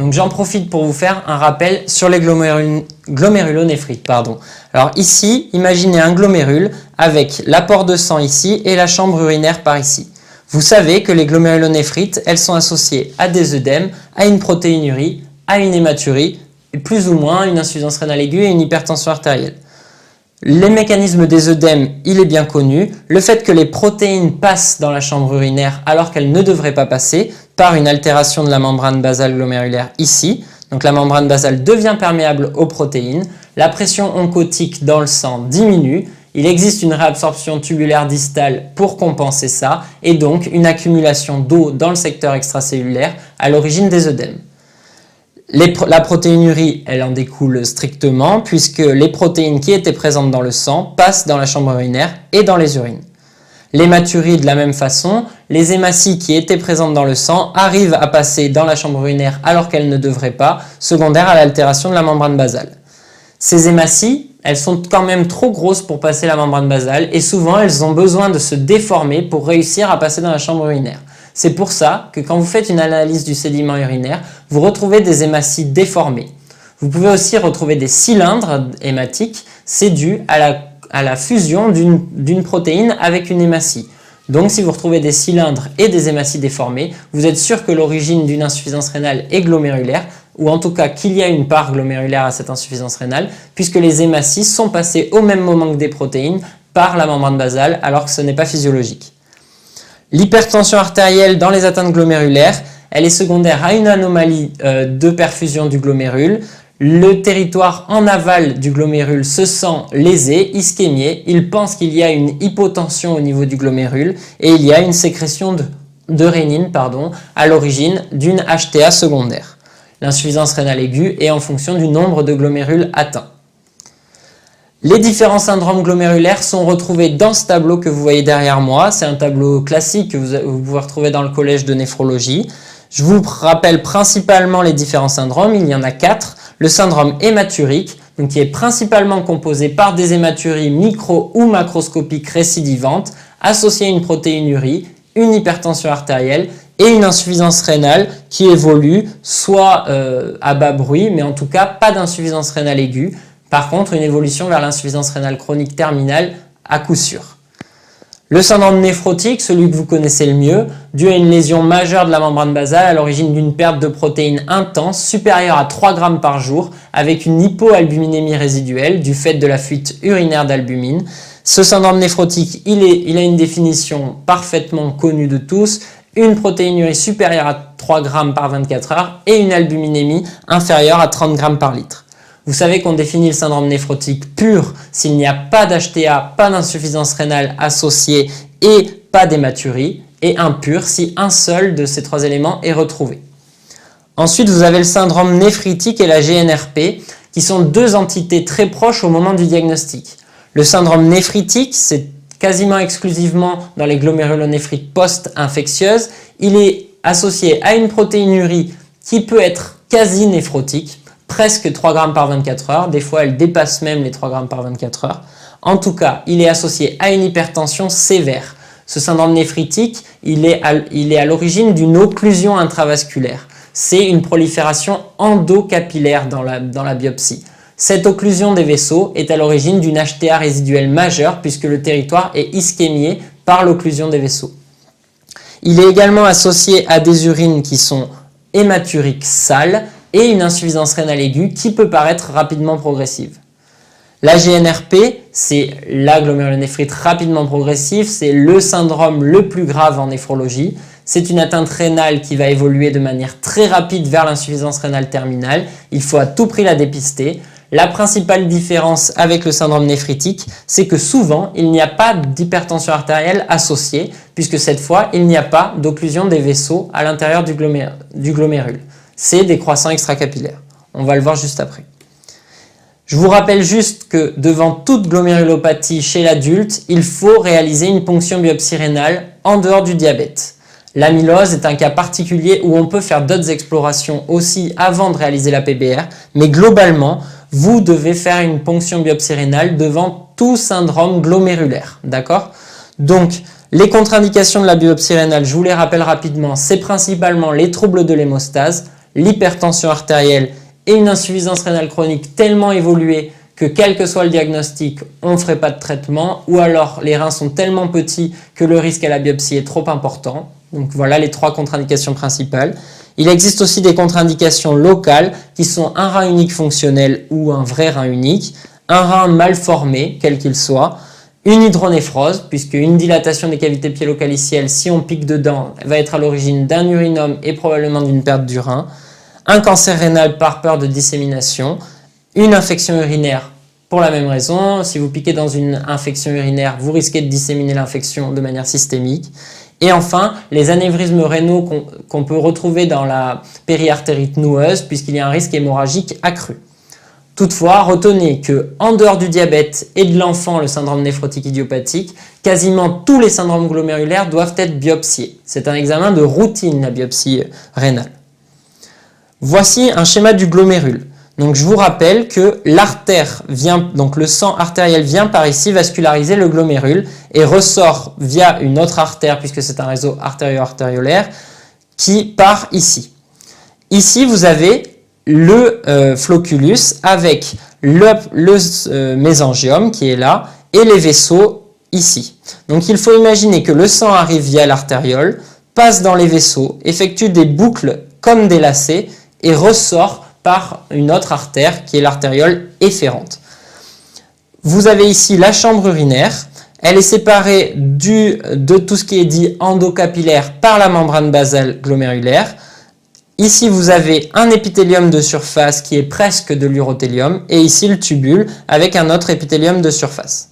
Donc j'en profite pour vous faire un rappel sur les glomérulonéphrites. Alors ici, imaginez un glomérule avec l'apport de sang ici et la chambre urinaire par ici. Vous savez que les glomérulonéphrites, elles sont associées à des œdèmes, à une protéinurie, à une hématurie, et plus ou moins une insuffisance rénale aiguë et une hypertension artérielle. Les mécanismes des œdèmes, il est bien connu. Le fait que les protéines passent dans la chambre urinaire alors qu'elles ne devraient pas passer par une altération de la membrane basale glomérulaire ici. Donc la membrane basale devient perméable aux protéines. La pression oncotique dans le sang diminue. Il existe une réabsorption tubulaire distale pour compenser ça et donc une accumulation d'eau dans le secteur extracellulaire à l'origine des œdèmes. La protéinurie, elle en découle strictement puisque les protéines qui étaient présentes dans le sang passent dans la chambre urinaire et dans les urines. L'hématurie de la même façon, les hématies qui étaient présentes dans le sang arrivent à passer dans la chambre urinaire alors qu'elles ne devraient pas, secondaire à l'altération de la membrane basale. Ces hématies, elles sont quand même trop grosses pour passer la membrane basale et souvent elles ont besoin de se déformer pour réussir à passer dans la chambre urinaire. C'est pour ça que quand vous faites une analyse du sédiment urinaire, vous retrouvez des hématies déformées. Vous pouvez aussi retrouver des cylindres hématiques, c'est dû à la fusion d'une protéine avec une hématie. Donc si vous retrouvez des cylindres et des hématies déformées, vous êtes sûr que l'origine d'une insuffisance rénale est glomérulaire, ou en tout cas qu'il y a une part glomérulaire à cette insuffisance rénale, puisque les hématies sont passées au même moment que des protéines par la membrane basale, alors que ce n'est pas physiologique. L'hypertension artérielle dans les atteintes glomérulaires, elle est secondaire à une anomalie de perfusion du glomérule. Le territoire en aval du glomérule se sent lésé, ischémié. Il pense qu'il y a une hypotension au niveau du glomérule et il y a une sécrétion de rénine à l'origine d'une HTA secondaire. L'insuffisance rénale aiguë est en fonction du nombre de glomérules atteints. Les différents syndromes glomérulaires sont retrouvés dans ce tableau que vous voyez derrière moi. C'est un tableau classique que vous pouvez retrouver dans le collège de néphrologie. Je vous rappelle principalement les différents syndromes. Il y en a 4. Le syndrome hématurique, qui est principalement composé par des hématuries micro- ou macroscopiques récidivantes, associées à une protéinurie, une hypertension artérielle et une insuffisance rénale qui évolue soit à bas bruit, mais en tout cas pas d'insuffisance rénale aiguë. Par contre, une évolution vers l'insuffisance rénale chronique terminale à coup sûr. Le syndrome néphrotique, celui que vous connaissez le mieux, dû à une lésion majeure de la membrane basale à l'origine d'une perte de protéines intense supérieure à 3 grammes par jour avec une hypoalbuminémie résiduelle du fait de la fuite urinaire d'albumine. Ce syndrome néphrotique, il a une définition parfaitement connue de tous, une protéinurie supérieure à 3 grammes par 24 heures et une albuminémie inférieure à 30 grammes par litre. Vous savez qu'on définit le syndrome néphrotique pur s'il n'y a pas d'HTA, pas d'insuffisance rénale associée et pas d'hématurie, et impur si un seul de ces 3 éléments est retrouvé. Ensuite, vous avez le syndrome néphritique et la GNRP, qui sont 2 entités très proches au moment du diagnostic. Le syndrome néphritique, c'est quasiment exclusivement dans les glomérulonéphrite post-infectieuses. Il est associé à une protéinurie qui peut être quasi néphrotique, presque 3 grammes par 24 heures, des fois elle dépasse même les 3 grammes par 24 heures. En tout cas, il est associé à une hypertension sévère. Ce syndrome néphritique, il est à l'origine d'une occlusion intravasculaire. C'est une prolifération endocapillaire dans la biopsie. Cette occlusion des vaisseaux est à l'origine d'une HTA résiduelle majeure puisque le territoire est ischémié par l'occlusion des vaisseaux. Il est également associé à des urines qui sont hématuriques sales et une insuffisance rénale aiguë qui peut paraître rapidement progressive. La GNRP, c'est la glomérulonéphrite rapidement progressive, c'est le syndrome le plus grave en néphrologie. C'est une atteinte rénale qui va évoluer de manière très rapide vers l'insuffisance rénale terminale. Il faut à tout prix la dépister. La principale différence avec le syndrome néphritique, c'est que souvent, il n'y a pas d'hypertension artérielle associée, puisque cette fois, il n'y a pas d'occlusion des vaisseaux à l'intérieur du glomérule. C'est des croissants extracapillaires. On va le voir juste après. Je vous rappelle juste que devant toute glomérulopathie chez l'adulte, il faut réaliser une ponction biopsie rénale en dehors du diabète. L'amylose est un cas particulier où on peut faire d'autres explorations aussi avant de réaliser la PBR, mais globalement, vous devez faire une ponction biopsie rénale devant tout syndrome glomérulaire, d'accord? Donc, les contre-indications de la biopsie rénale, je vous les rappelle rapidement, c'est principalement les troubles de l'hémostase, l'hypertension artérielle et une insuffisance rénale chronique tellement évoluée que quel que soit le diagnostic, on ne ferait pas de traitement, ou alors les reins sont tellement petits que le risque à la biopsie est trop important. Donc voilà les 3 contre-indications principales. Il existe aussi des contre-indications locales qui sont un rein unique fonctionnel ou un vrai rein unique, un rein mal formé, quel qu'il soit, une hydronéphrose, puisque une dilatation des cavités piélo-calicielles, si on pique dedans, va être à l'origine d'un urinome et probablement d'une perte du rein, un cancer rénal par peur de dissémination, une infection urinaire pour la même raison. Si vous piquez dans une infection urinaire, vous risquez de disséminer l'infection de manière systémique. Et enfin, les anévrismes rénaux qu'on peut retrouver dans la périartérite noueuse, puisqu'il y a un risque hémorragique accru. Toutefois, retenez que en dehors du diabète et de l'enfant, le syndrome néphrotique idiopathique, quasiment tous les syndromes glomérulaires doivent être biopsiés. C'est un examen de routine, la biopsie rénale. Voici un schéma du glomérule. Donc je vous rappelle que l'artère vient, donc le sang artériel vient par ici vasculariser le glomérule et ressort via une autre artère, puisque c'est un réseau artério-artériolaire, qui part ici. Ici, vous avez le floculus avec le mésangium qui est là et les vaisseaux ici. Donc il faut imaginer que le sang arrive via l'artériole, passe dans les vaisseaux, effectue des boucles comme des lacets et ressort par une autre artère qui est l'artériole efférente. Vous avez ici la chambre urinaire. Elle est séparée de tout ce qui est dit endocapillaire par la membrane basale glomérulaire. Ici, vous avez un épithélium de surface qui est presque de l'urothélium et ici le tubule avec un autre épithélium de surface.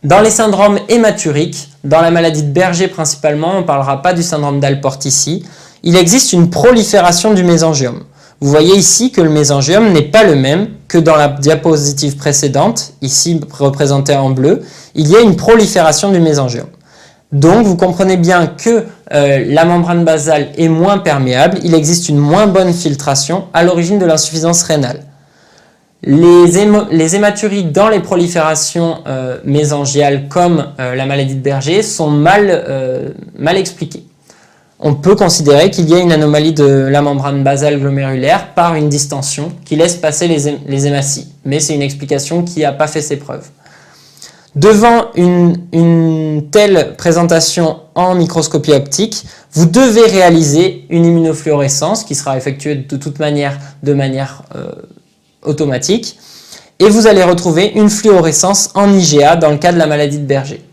Dans les syndromes hématuriques, dans la maladie de Berger principalement, on ne parlera pas du syndrome d'Alport ici, il existe une prolifération du mésangium. Vous voyez ici que le mésangium n'est pas le même que dans la diapositive précédente, ici représentée en bleu, il y a une prolifération du mésangium. Donc vous comprenez bien que la membrane basale est moins perméable, il existe une moins bonne filtration à l'origine de l'insuffisance rénale. Les hématuries dans les proliférations mésangiales comme la maladie de Berger sont mal expliquées. On peut considérer qu'il y a une anomalie de la membrane basale glomérulaire par une distension qui laisse passer les hématies. Mais c'est une explication qui n'a pas fait ses preuves. Devant une telle présentation en microscopie optique, vous devez réaliser une immunofluorescence qui sera effectuée de toute manière de manière automatique. Et vous allez retrouver une fluorescence en IgA dans le cas de la maladie de Berger.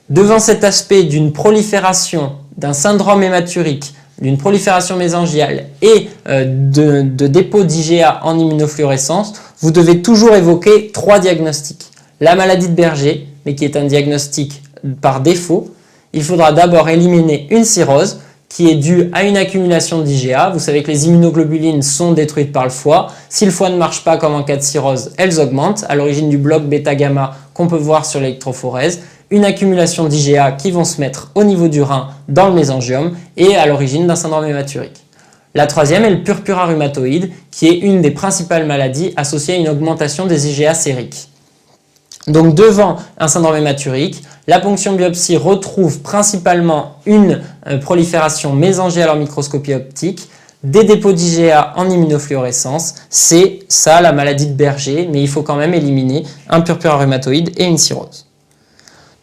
Devant cet aspect d'une prolifération d'un syndrome hématurique, d'une prolifération mésangiale et de dépôt d'IgA en immunofluorescence, vous devez toujours évoquer 3 diagnostics. La maladie de Berger, mais qui est un diagnostic par défaut. Il faudra d'abord éliminer une cirrhose qui est due à une accumulation d'IgA. Vous savez que les immunoglobulines sont détruites par le foie. Si le foie ne marche pas comme en cas de cirrhose, elles augmentent à l'origine du bloc bêta-gamma qu'on peut voir sur l'électrophorèse. Une accumulation d'IgA qui vont se mettre au niveau du rein dans le mésangium et à l'origine d'un syndrome hématurique. La troisième est le purpura rhumatoïde qui est une des principales maladies associées à une augmentation des IgA sériques. Donc devant un syndrome hématurique, la ponction biopsie retrouve principalement une prolifération mésangiale en microscopie optique, des dépôts d'IgA en immunofluorescence, c'est ça la maladie de Berger, mais il faut quand même éliminer un purpura rhumatoïde et une cirrhose.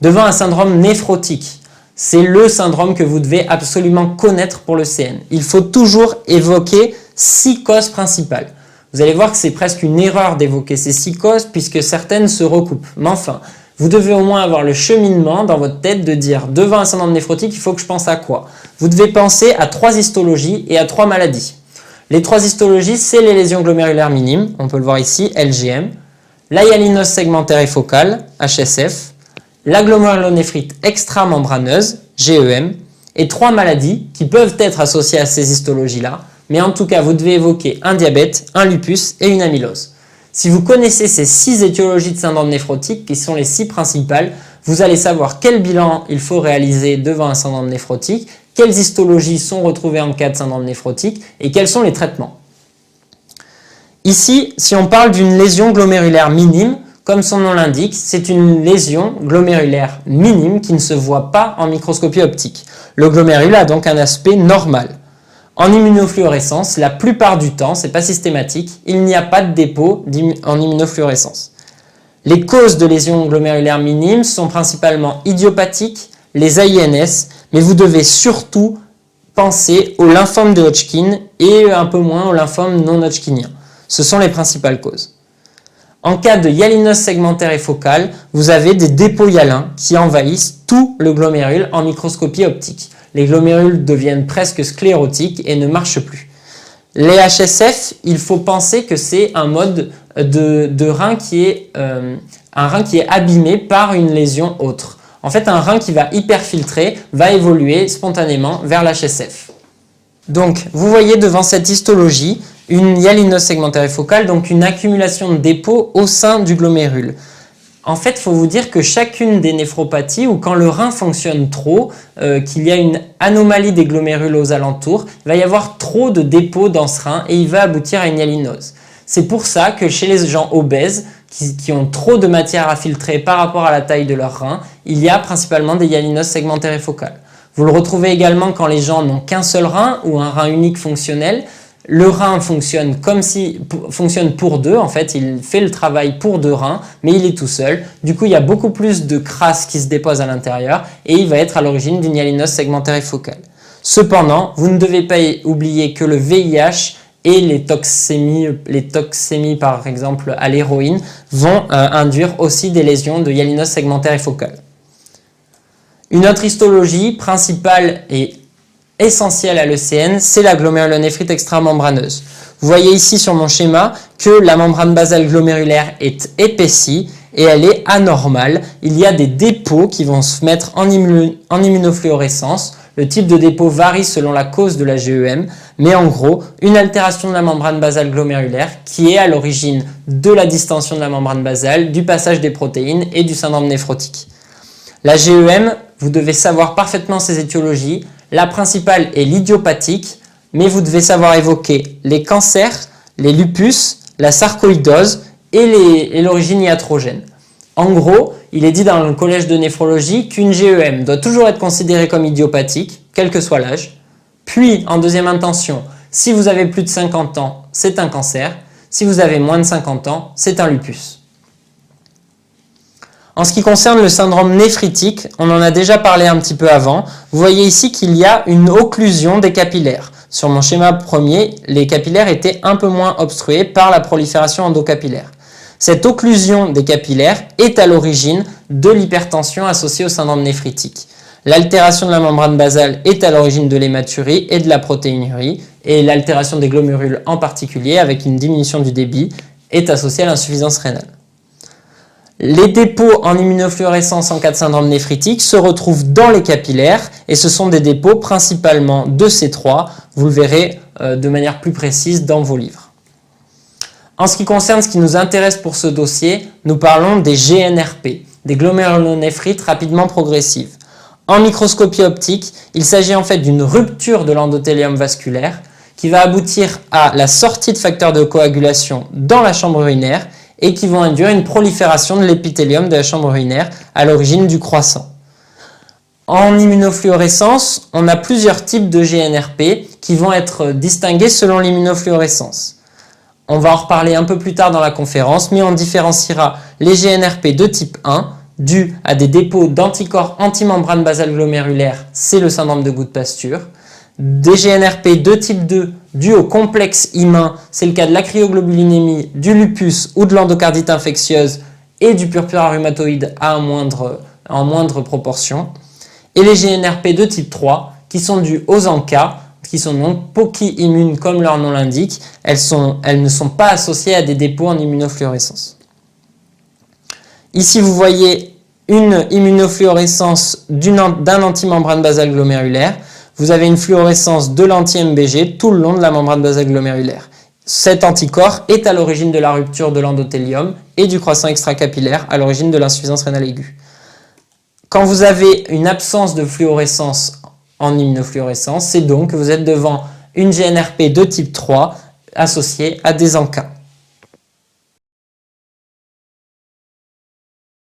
Devant un syndrome néphrotique, c'est le syndrome que vous devez absolument connaître pour le CN. Il faut toujours évoquer 6 causes principales. Vous allez voir que c'est presque une erreur d'évoquer ces 6 causes puisque certaines se recoupent. Mais enfin, vous devez au moins avoir le cheminement dans votre tête de dire devant un syndrome néphrotique, il faut que je pense à quoi? Vous devez penser à 3 histologies et à 3 maladies. Les 3 histologies, c'est les lésions glomérulaires minimes, on peut le voir ici, LGM, la hyalinose segmentaire et focale, HSF, la glomérulonéphrite extramembraneuse, GEM, et 3 maladies qui peuvent être associées à ces histologies-là, mais en tout cas, vous devez évoquer un diabète, un lupus et une amylose. Si vous connaissez ces 6 étiologies de syndrome néphrotique, qui sont les 6 principales, vous allez savoir quel bilan il faut réaliser devant un syndrome néphrotique, quelles histologies sont retrouvées en cas de syndrome néphrotique et quels sont les traitements. Ici, si on parle d'une lésion glomérulaire minime, comme son nom l'indique, c'est une lésion glomérulaire minime qui ne se voit pas en microscopie optique. Le glomérule a donc un aspect normal. En immunofluorescence, la plupart du temps, c'est pas systématique, il n'y a pas de dépôt en immunofluorescence. Les causes de lésions glomérulaires minimes sont principalement idiopathiques, les AINS, mais vous devez surtout penser au lymphome de Hodgkin et un peu moins au lymphome non hodgkinien. Ce sont les principales causes. En cas de hyalinose segmentaire et focale, vous avez des dépôts hyalins qui envahissent tout le glomérule en microscopie optique. Les glomérules deviennent presque sclérotiques et ne marchent plus. Les HSF, il faut penser que c'est un mode de rein qui est un rein qui est abîmé par une lésion autre. En fait, un rein qui va hyperfiltrer va évoluer spontanément vers l'HSF. Donc, vous voyez devant cette histologie une hyalinose segmentaire et focale, donc une accumulation de dépôts au sein du glomérule. En fait, il faut vous dire que chacune des néphropathies, ou quand le rein fonctionne trop, qu'il y a une anomalie des glomérules aux alentours, il va y avoir trop de dépôts dans ce rein et il va aboutir à une hyalinose. C'est pour ça que chez les gens obèses, qui ont trop de matière à filtrer par rapport à la taille de leur rein, il y a principalement des hyalinoses segmentaires et focales. Vous le retrouvez également quand les gens n'ont qu'un seul rein ou un rein unique fonctionnel. Le rein fonctionne fonctionne pour deux, en fait, il fait le travail pour deux reins, mais il est tout seul. Du coup, il y a beaucoup plus de crasse qui se dépose à l'intérieur et il va être à l'origine d'une hyalinose segmentaire et focale. Cependant, vous ne devez pas oublier que le VIH et les toxémies par exemple à l'héroïne vont induire aussi des lésions de hyalinose segmentaire et focale. Une autre histologie principale et essentielle à l'ECN, c'est la glomérulonéphrite extramembraneuse. Vous voyez ici sur mon schéma que la membrane basale glomérulaire est épaissie et elle est anormale. Il y a des dépôts qui vont se mettre en immunofluorescence. Le type de dépôt varie selon la cause de la GEM, mais en gros, une altération de la membrane basale glomérulaire qui est à l'origine de la distension de la membrane basale, du passage des protéines et du syndrome néphrotique. La GEM, vous devez savoir parfaitement ses étiologies. La principale est l'idiopathique, mais vous devez savoir évoquer les cancers, les lupus, la sarcoïdose et l'origine iatrogène. En gros, il est dit dans le collège de néphrologie qu'une GEM doit toujours être considérée comme idiopathique, quel que soit l'âge. Puis, en deuxième intention, si vous avez plus de 50 ans, c'est un cancer. Si vous avez moins de 50 ans, c'est un lupus. En ce qui concerne le syndrome néphritique, on en a déjà parlé un petit peu avant. Vous voyez ici qu'il y a une occlusion des capillaires. Sur mon schéma premier, les capillaires étaient un peu moins obstrués par la prolifération endocapillaire. Cette occlusion des capillaires est à l'origine de l'hypertension associée au syndrome néphritique. L'altération de la membrane basale est à l'origine de l'hématurie et de la protéinurie, et l'altération des glomérules en particulier, avec une diminution du débit, est associée à l'insuffisance rénale. Les dépôts en immunofluorescence en cas de syndrome néphritique se retrouvent dans les capillaires et ce sont des dépôts principalement de C3, vous le verrez de manière plus précise dans vos livres. En ce qui concerne ce qui nous intéresse pour ce dossier, nous parlons des GNRP, des glomérulonéphrites rapidement progressives. En microscopie optique, il s'agit en fait d'une rupture de l'endothélium vasculaire qui va aboutir à la sortie de facteurs de coagulation dans la chambre urinaire et qui vont induire une prolifération de l'épithélium de la chambre urinaire à l'origine du croissant. En immunofluorescence, on a plusieurs types de GNRP qui vont être distingués selon l'immunofluorescence. On va en reparler un peu plus tard dans la conférence, mais on différenciera les GNRP de type 1, dus à des dépôts d'anticorps antimembrane basale glomérulaire, c'est le syndrome de Gould-Pasture. Des GNRP de type 2 dus au complexe humain, c'est le cas de la cryoglobulinémie, du lupus ou de l'endocardite infectieuse et du purpura rhumatoïde en moindre proportion. Et les GNRP de type 3 qui sont dus aux ANCA, qui sont donc polyimmunes comme leur nom l'indique, elles ne sont pas associées à des dépôts en immunofluorescence. Ici vous voyez une immunofluorescence d'un antimembrane basale glomérulaire. Vous avez une fluorescence de l'anti-MBG tout le long de la membrane basale glomérulaire. Cet anticorps est à l'origine de la rupture de l'endothélium et du croissant extracapillaire à l'origine de l'insuffisance rénale aiguë. Quand vous avez une absence de fluorescence en immunofluorescence, c'est donc que vous êtes devant une GNRP de type 3 associée à des ANCA.